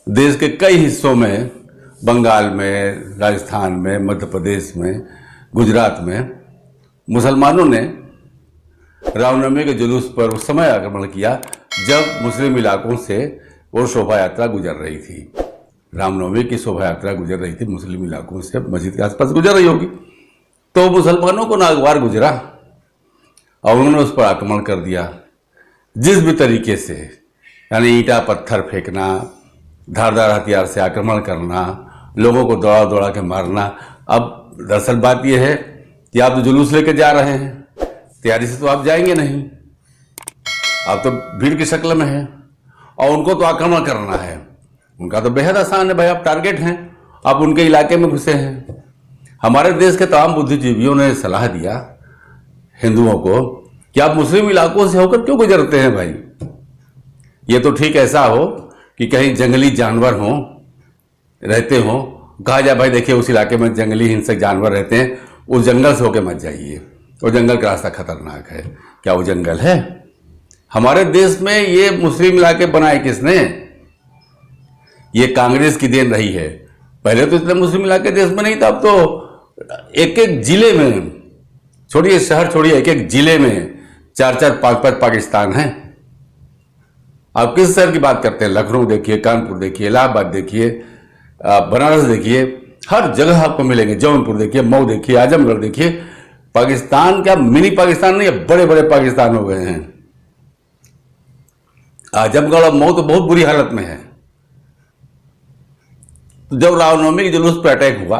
देश के कई हिस्सों में, बंगाल में, राजस्थान में, मध्य प्रदेश में, गुजरात में मुसलमानों ने रामनवमी के जुलूस पर उस समय आक्रमण किया जब मुस्लिम इलाकों से वो शोभा यात्रा गुजर रही थी। रामनवमी की शोभा यात्रा गुजर रही थी, मुस्लिम इलाकों से मस्जिद के आसपास गुजर रही होगी, तो मुसलमानों को नागवार गुजरा और उन्होंने उस पर आक्रमण कर दिया जिस भी तरीके से, यानी ईंटा पत्थर फेंकना, धारदार हथियार से आक्रमण करना, लोगों को दौड़ा दौड़ा के मारना। अब दरअसल बात यह है कि आप तो जुलूस लेके जा रहे हैं, तैयारी से तो आप जाएंगे नहीं, आप तो भीड़ की शक्ल में हैं और उनको तो आक्रमण करना है। उनका तो बेहद आसान है भाई, आप टारगेट हैं, आप उनके इलाके में घुसे हैं। हमारे देश के तमाम बुद्धिजीवियों ने सलाह दिया हिंदुओं को कि आप मुस्लिम इलाकों से होकर क्यों गुजरते हैं भाई। ये तो ठीक ऐसा हो कि कहीं जंगली जानवर हों, रहते हों, कहा जाए भाई देखिए उस इलाके में जंगली हिंसक जानवर रहते हैं, उस जंगल से होकर मत जाइए, वो जंगल का रास्ता खतरनाक है। क्या वो जंगल है? हमारे देश में ये मुस्लिम इलाके बनाए किसने? ये कांग्रेस की देन रही है। पहले तो इतने मुस्लिम इलाके देश में नहीं था, अब तो एक एक जिले में, छोड़िए शहर छोड़िए, एक एक जिले में 4-4, 5-5 पाकिस्तान हैं। आप किस शहर की बात करते हैं? लखनऊ देखिए, कानपुर देखिए, इलाहाबाद देखिए, बनारस देखिए, हर जगह आपको मिलेंगे। जौनपुर देखिए, मऊ देखिए, आजमगढ़ देखिए। पाकिस्तान क्या मिनी पाकिस्तान नहीं है, बड़े बड़े पाकिस्तान हो गए हैं। आजमगढ़ और मऊ तो बहुत बुरी हालत में है। जब रामनवमी के जुलूस पर अटैक हुआ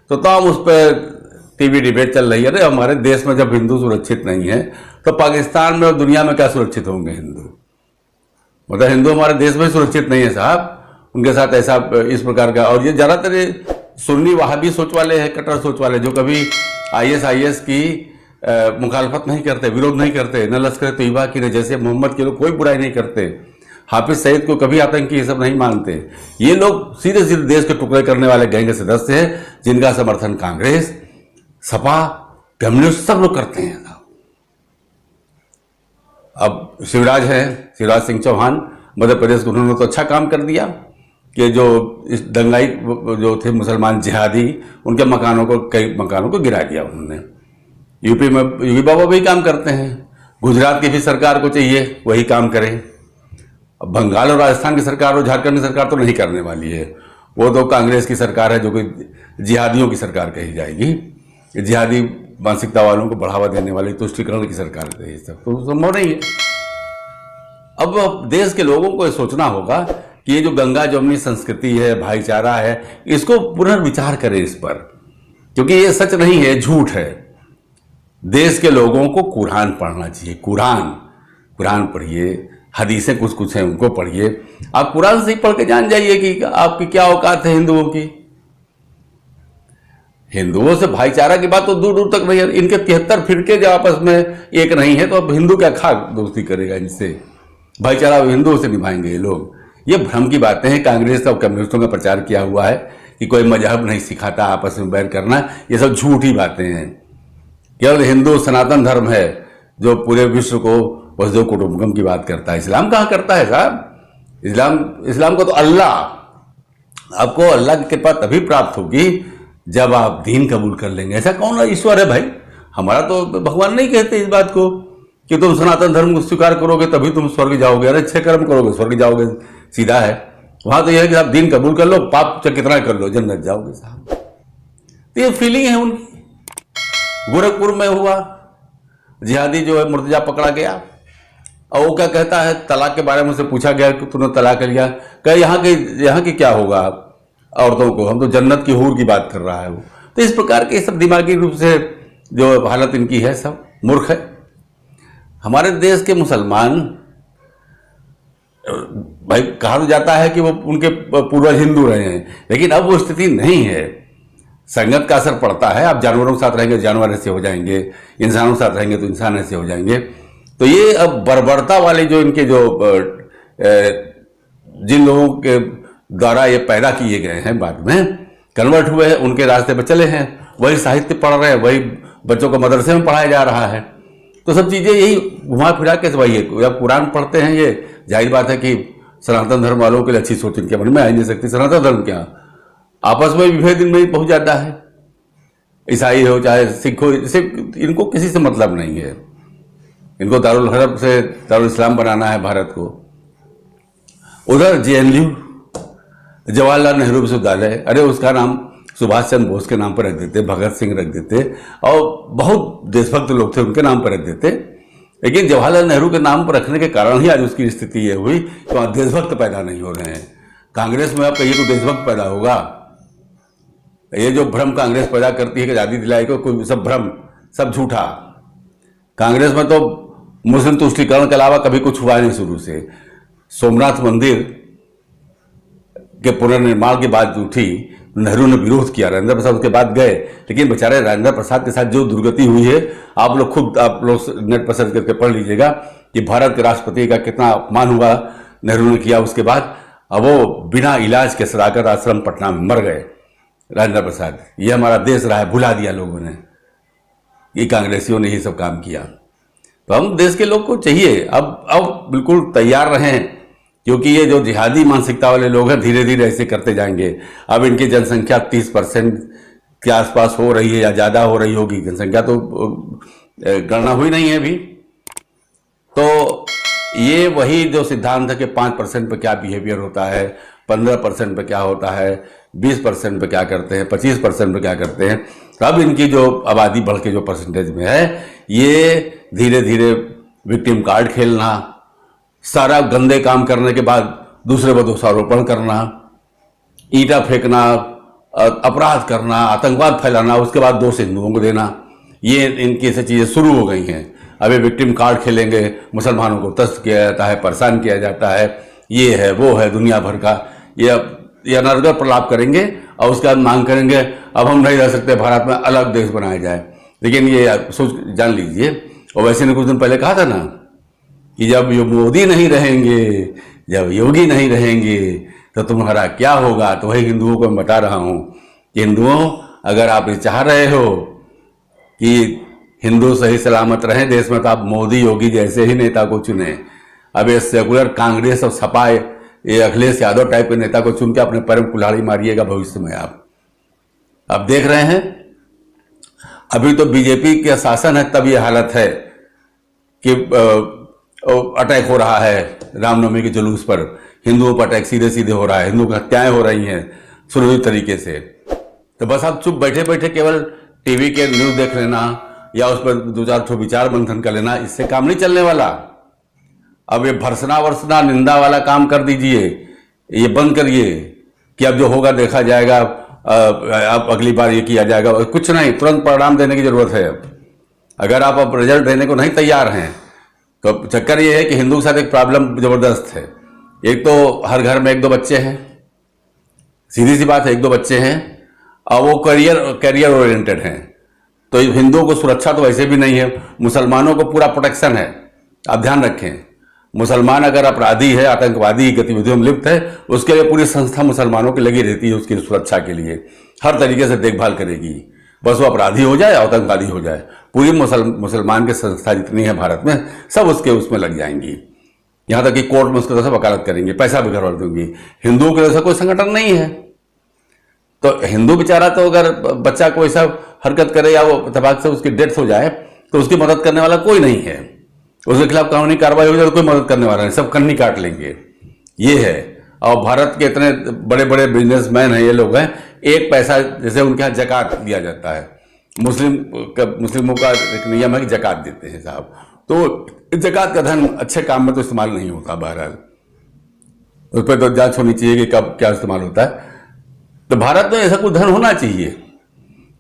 तो तमाम उस पर टीवी डिबेट चल रही है, अरे हमारे देश में जब हिंदू सुरक्षित नहीं है तो पाकिस्तान में और दुनिया में क्या सुरक्षित होंगे हिंदू? मतलब हिंदू हमारे देश में सुरक्षित नहीं है साहब, उनके साथ ऐसा इस प्रकार का। और ये ज़्यादातर सुन्नी वहाबी सोच वाले हैं, कट्टर सोच वाले, जो कभी ISIS की मुखालफत नहीं करते, विरोध नहीं करते, न लश्कर तैयबा की, न जैसे मोहम्मद के लोग कोई बुराई नहीं करते, हाफिज सईद को कभी आतंकी ये सब नहीं मानते। ये लोग सीधे सीधे देश के टुकड़े करने वाले गैंग के सदस्य हैं, जिनका समर्थन कांग्रेस, सपा, कम्युनिस्ट सब लोग करते हैं। अब शिवराज शिवराज सिंह चौहान मध्य प्रदेश को, उन्होंने तो अच्छा काम कर दिया कि जो इस दंगाई जो थे मुसलमान जिहादी, उनके मकानों को, कई मकानों को गिरा दिया उन्होंने। यूपी में योगी बाबा वही काम करते हैं, गुजरात की भी सरकार को चाहिए वही काम करें। अब बंगाल और राजस्थान की सरकार और झारखंड की सरकार तो नहीं करने वाली है, वो तो कांग्रेस की सरकार है, जो कि जिहादियों की सरकार कही जाएगी, जिहादी मानसिकता वालों को बढ़ावा देने वाली तुष्टीकरण की सरकार है। ये सब तो संभव नहीं है। अब देश के लोगों को ये सोचना होगा कि ये जो गंगा जमुनी संस्कृति है, भाईचारा है, इसको पुनर्विचार करें इस पर, क्योंकि ये सच नहीं है, झूठ है। देश के लोगों को कुरान पढ़ना चाहिए। कुरान पढ़िए, हदीसें कुछ कुछ हैं उनको पढ़िए। आप कुरान से ही पढ़ के जान जाइए कि आपकी क्या औकात है हिंदुओं की। हिंदुओं से भाईचारा की बात तो दूर दूर तक नहीं है। इनके 73 फिरके जो आपस में एक नहीं है, तो अब हिंदू क्या खा दोस्ती करेगा इनसे? भाईचारा हिंदुओं से निभाएंगे ये लोग। ये भ्रम की बातें हैं। कांग्रेस और कम्युनिस्टों का प्रचार किया हुआ है कि कोई मजहब नहीं सिखाता आपस में बैर करना, ये सब झूठी बातें हैं। केवल हिंदू सनातन धर्म है जो पूरे विश्व को वसुधैव कुटुंबकम की बात करता है। इस्लाम कहाँ करता है साहब? इस्लाम को तो आपको अल्लाह की कृपा तभी प्राप्त होगी जब आप दीन कबूल कर लेंगे। ऐसा कौन ईश्वर है भाई? हमारा तो भगवान नहीं कहते इस बात को कि तुम सनातन धर्म को स्वीकार करोगे तभी तुम स्वर्ग जाओगे, अरे अच्छे कर्म करोगे स्वर्ग जाओगे, सीधा है। वहां तो यह है कि आप दीन कबूल कर लो, पाप चाहे कितना कर लो, जन्नत जाओगे साहब। तो ये फीलिंग है उनकी। गोरखपुर में हुआ, जिहादी जो है मुर्तजा पकड़ा गया और वो क्या कहता है, तलाक के बारे में उसे पूछा गया कि तूने तलाक लिया, कह यहाँ की क्या होगा औरतों को, हम तो जन्नत की हूर की बात कर रहा है वो। तो इस प्रकार के सब दिमागी रूप से जो हालत इनकी है, सब मूर्ख है। हमारे देश के मुसलमान, भाई कहा तो जाता है कि वो उनके पूर्वज हिंदू रहे हैं, लेकिन अब वो स्थिति नहीं है। संगत का असर पड़ता है। आप जानवरों के साथ रहेंगे जानवर ऐसे हो जाएंगे, इंसानों के साथ रहेंगे तो इंसान ऐसे हो जाएंगे। तो ये अब बर्बरता वाले जो इनके जो जिन लोगों के द्वारा ये पैदा किए गए हैं, बाद में कन्वर्ट हुए हैं, उनके रास्ते पर चले हैं, वही साहित्य पढ़ रहे हैं, वही बच्चों को मदरसे में पढ़ाया जा रहा है। तो सब चीज़ें यही घुमा फिरा के वही है। जब कुरान पढ़ते हैं, ये जाहिर बात है कि सनातन धर्म वालों के लिए अच्छी सोच इनके मन में आ ही नहीं सकती। सनातन धर्म क्या, आपस में विभेद इनमें ही बहुत ज्यादा है। ईसाई हो चाहे सिख हो, इनको किसी से मतलब नहीं है। इनको दारुल हरब से दारुल इस्लाम बनाना है भारत को। उधर जेएनयू जवाहरलाल नेहरू विश्वविद्यालय, अरे उसका नाम सुभाष चंद्र बोस के नाम पर रख देते, भगत सिंह रख देते, और बहुत देशभक्त लोग थे उनके नाम पर रख देते। लेकिन जवाहरलाल नेहरू के नाम पर रखने के कारण ही आज उसकी स्थिति ये हुई कि वहाँ देशभक्त पैदा नहीं हो रहे हैं। कांग्रेस में आप कहिए तो देशभक्त पैदा होगा? ये जो भ्रम कांग्रेस पैदा करती है कि आज़ादी दिलाई को, कोई सब भ्रम, सब झूठा। कांग्रेस में तो मुस्लिम तुष्टीकरण के अलावा कभी कुछ हुआ नहीं शुरू से। सोमनाथ मंदिर के पुनर्निर्माण की बात उठी, नेहरू ने विरोध किया, राजेंद्र प्रसाद उसके बाद गए, लेकिन बेचारे राजेंद्र प्रसाद के साथ जो दुर्गति हुई है, आप लोग नेट पर सर्च करके पढ़ लीजिएगा कि भारत के राष्ट्रपति का कितना अपमान हुआ नेहरू ने किया। उसके बाद अब वो बिना इलाज के सदाकत आश्रम पटना में मर गए राजेंद्र प्रसाद। ये हमारा देश रहा है, भुला दिया लोगों ने, ये कांग्रेसियों ने ये सब काम किया। तो हम देश के लोग को चाहिए अब बिल्कुल तैयार रहें, क्योंकि ये जो जिहादी मानसिकता वाले लोग हैं धीरे धीरे ऐसे करते जाएंगे। अब इनकी जनसंख्या 30% के आसपास हो रही है या ज़्यादा हो रही होगी, जनसंख्या तो गणना हुई नहीं है अभी। तो ये वही जो सिद्धांत है कि 5% पे क्या बिहेवियर होता है, 15% पे क्या होता है, 20% पे क्या करते हैं, 25% पे क्या करते हैं। अब इनकी जो आबादी बढ़ के जो परसेंटेज में है, ये धीरे धीरे विक्टिम कार्ड खेलना, सारा गंदे काम करने के बाद दूसरे पर दोषारोपण करना, ईंटा फेंकना, अपराध करना, आतंकवाद फैलाना, उसके बाद दोष हिंदुओं को देना, ये इनकी ऐसी चीज़ें शुरू हो गई हैं। अब ये विक्टिम कार्ड खेलेंगे, मुसलमानों को तस्त किया जाता है, परेशान किया जाता है, ये है वो है, दुनिया भर का ये अनर्गल प्रलाप करेंगे और उसके बाद मांग करेंगे अब हम नहीं रह सकते, भारत में अलग देश बनाया जाए। लेकिन ये सोच जान लीजिए, और वैसे ने कुछ दिन पहले कहा था ना कि जब मोदी नहीं रहेंगे, जब योगी नहीं रहेंगे तो तुम्हारा क्या होगा। तो वही हिंदुओं को मैं बता रहा हूँ कि हिंदुओं, अगर आप ये चाह रहे हो कि हिंदू सही सलामत रहें देश में, तो आप मोदी योगी जैसे ही नेता को चुने। अब ये सेकुलर कांग्रेस और सपा, ये अखिलेश यादव टाइप के नेता को चुन के अपने पैर में कुल्हाड़ी मारिएगा भविष्य में। आप देख रहे हैं, अभी तो बीजेपी का शासन है तब ये हालत है कि अटैक हो रहा है रामनवमी के जुलूस पर, हिंदुओं पर अटैक सीधे सीधे हो रहा है, हिंदुओं की हत्याएं हो रही हैं सुरक्षित तरीके से। तो बस आप चुप बैठे बैठे केवल टीवी के न्यूज़ देख लेना या उस पर 2-4 ठो विचार मंथन कर लेना, इससे काम नहीं चलने वाला। अब ये भर्सना वर्सना निंदा वाला काम कर दीजिए, ये बंद करिए कि अब जो होगा देखा जाएगा, अब अगली बार ये किया जाएगा। कुछ नहीं, तुरंत परिणाम देने की जरूरत है। अगर आप अब रिजल्ट देने को नहीं तैयार हैं तो चक्कर ये है कि हिंदू के साथ एक प्रॉब्लम जबरदस्त है। एक तो हर घर में 1-2 बच्चे हैं, सीधी सी बात है, 1-2 बच्चे हैं और वो करियर ओरिएंटेड हैं। तो हिंदुओं को सुरक्षा तो वैसे भी नहीं है, मुसलमानों को पूरा प्रोटेक्शन है। आप ध्यान रखें, मुसलमान अगर अपराधी है, आतंकवादी गतिविधियों में लिप्त है, उसके लिए पूरी संस्था मुसलमानों की लगी रहती है, उसकी सुरक्षा के लिए हर तरीके से देखभाल करेगी। बस वो अपराधी हो जाए, आतंकवादी हो जाए, पूरी मुसलमान की संस्था जितनी है भारत में सब उसमें लग जाएंगी। यहाँ तक कि कोर्ट में उसकी तरफ से वकालत करेंगे, पैसा भी करवा दूंगी। हिंदुओं के जैसा कोई संगठन नहीं है। तो हिंदू बेचारा तो अगर बच्चा कोई सा हरकत करे या वो इत्तेफाक से उसकी डेथ हो जाए तो उसकी मदद करने वाला कोई नहीं है। उसके खिलाफ कानूनी कार्रवाई हो जाए तो कोई मदद करने वाला नहीं, सब कन्नी काट लेंगे। ये है। और भारत के इतने बड़े बड़े बिजनेसमैन हैं ये लोग हैं, एक पैसा जैसे उनके यहाँ जकात दिया जाता है, मुस्लिमों का एक नियम है कि जकात देते हैं साहब, तो जकात का धन अच्छे काम में तो इस्तेमाल नहीं होता। बहरहाल उस पर तो जांच होनी चाहिए कि कब क्या इस्तेमाल होता है। तो भारत में ऐसा कुछ धन होना चाहिए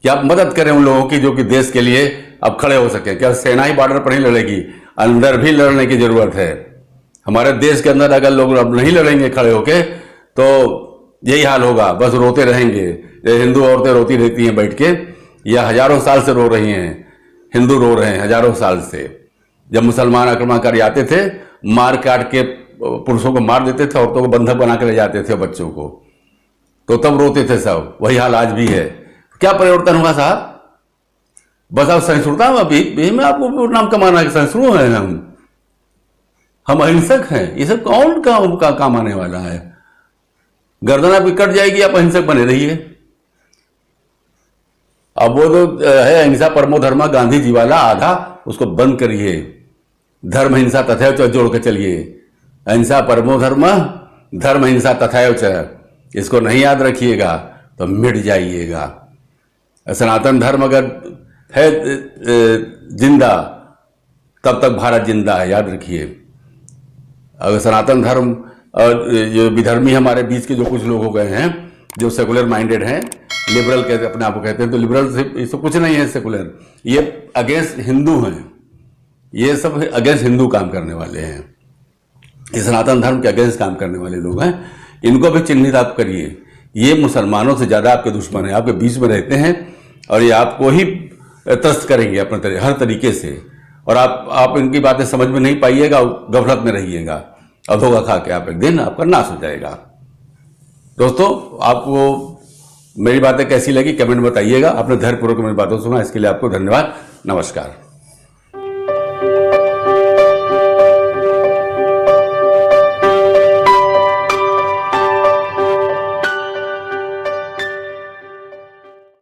कि आप मदद करें उन लोगों की जो कि देश के लिए अब खड़े हो सके। क्या सेना ही बॉर्डर पर ही लड़ेगी, अंदर भी लड़ने की जरूरत है। हमारे देश के अंदर अगर लोग अब नहीं लड़ेंगे खड़े होके तो यही हाल होगा, बस रोते रहेंगे। हिंदू औरतें रोती रहती हैं बैठ के, या हजारों साल से रो रही हैं, हिंदू रो रहे हैं हजारों साल से। जब मुसलमान आक्रमणकारी आते थे, मार काट के पुरुषों को मार देते थे, औरतों को बंधक बना के ले जाते थे, बच्चों को, तो तब रोते थे सब। वही हाल आज भी है। क्या परिवर्तन हुआ साहब? बस आप सहिष्णुता में, अभी में आपको नाम कमाना है, सहिष्णु हैं हम अहिंसक हैं, ये सब कौन का काम आने वाला है? गर्दन आपकी कट जाएगी, आप अहिंसक बने रहिए। अब वो तो है अहिंसा परमो धर्मा गांधी जी वाला आधा, उसको बंद करिए। धर्म हिंसा तथैव च जोड़ के चलिए। अहिंसा परमो धर्म, धर्म हिंसा तथैव च, इसको नहीं याद रखिएगा तो मिट जाइएगा। सनातन धर्म अगर है जिंदा, तब तक भारत जिंदा है, याद रखिए। अगर सनातन धर्म और जो विधर्मी हमारे बीच के जो कुछ लोग हो गए हैं, जो सेकुलर माइंडेड हैं, लिबरल कहते अपने आप को कहते हैं, तो लिबरल से ये सब कुछ नहीं है। सेकुलर ये अगेंस्ट हिंदू हैं, ये सब अगेंस्ट हिंदू काम करने वाले हैं, ये सनातन धर्म के अगेंस्ट काम करने वाले लोग हैं। इनको भी चिन्हित आप करिए। ये मुसलमानों से ज़्यादा आपके दुश्मन हैं, आपके बीच में रहते हैं और ये आपको ही त्रस्त करेंगे अपने हर तरीके से। और आप इनकी बातें समझ में नहीं पाइएगा, गफलत में रहिएगा और धोखा खा के आप एक दिन आपका नाश हो जाएगा। दोस्तों, आपको मेरी बातें कैसी लगी कमेंट बताइएगा। आपने धैर्यपूर्वक मेरी बातों सुना, इसके लिए आपको धन्यवाद। नमस्कार।